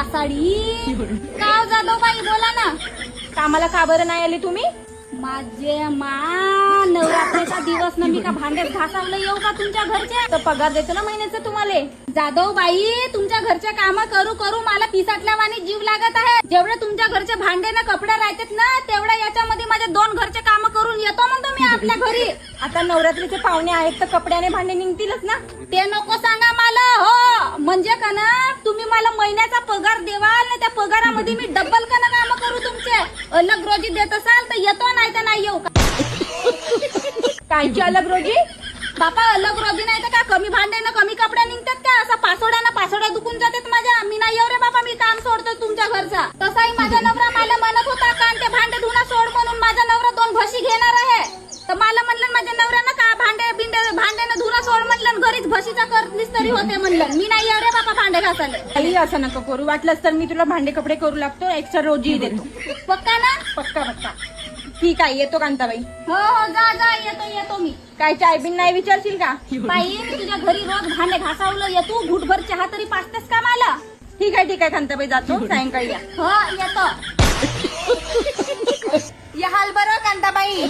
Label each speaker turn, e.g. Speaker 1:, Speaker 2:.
Speaker 1: वासाडी काव जाधव बाई बोला ना.
Speaker 2: कामाला का बरं नाही आले तुम्ही?
Speaker 1: माझे नवरात्रीचा दिवस ना मी का भांडे घासावलं येऊ का तुमच्या घरचे?
Speaker 2: तर पगार देतो ना महिन्याचा तुम्हाला.
Speaker 1: जाधव बाई तुमच्या घरचे काम करू करू मला पिसाटल्यावानी जीव लागत आहे. जेवढे तुमच्या घरचे भांडे ना कपडे राहतात ना तेवढ्या याच्यामध्ये माझे 2 घरचे काम करून येतो म्हणतो मी आपल्या घरी.
Speaker 2: आता नवरात्रीचे पाहुणे आहेत तर कपड्याने भांडे निघतीलच ना.
Speaker 1: ते नको सांगा मला. हो म्हणजे का ना तुम्ही मला महिन्याचा पगार देवाल ना त्या पगारामध्ये मी डबल का ना काम करू तुमचे. अलग रोजी देत असाल तर येतो नाही तर नाही येऊ का?
Speaker 2: कायची अलग रोजी?
Speaker 1: बापा अलग रोजी नाही तर का कमी भांडे ना कमी कपडे निघतात का? असं पासोड्या दुखून जातात माझ्या. मी नाही येऊ रे बाबा मी काम सोडतो तुमच्या घरचा. तसाही माझा नवरा मला म्हणत होता का ते भांडे धुणं सोड म्हणून. माझा नवरा 2 म्हशी घेणार आहे तर मला म्हणलं माझ्या नवऱ्यानं का भांड्यानं धुणं सोड म्हणलं घरीच म्हशीचा करलीस तरी होते म्हणलं. मी नाही येऊ रे बाबा भांडे घासायला.
Speaker 2: काही असं नको करू. वाटलंच तर मी तुला भांडे कपडे करू लागतो. एक्स्ट्रा रोजी देतो.
Speaker 1: पक्का ना?
Speaker 2: पक्का पक्का. ठीक आहे येतो कांताबाई.
Speaker 1: हो हो जा येतो मी.
Speaker 2: काय चाय बिन नाही विचारशील का?
Speaker 1: बाई मी तुझ्या घरी रोज भांडे घासावलं येतो. घुटभर चहा तरी पाचतेस का मला?
Speaker 2: ठीक आहे कांताबाई जातो. सायंकाळी या.
Speaker 1: हो येतो.
Speaker 2: या हाल बरं कांताबाई.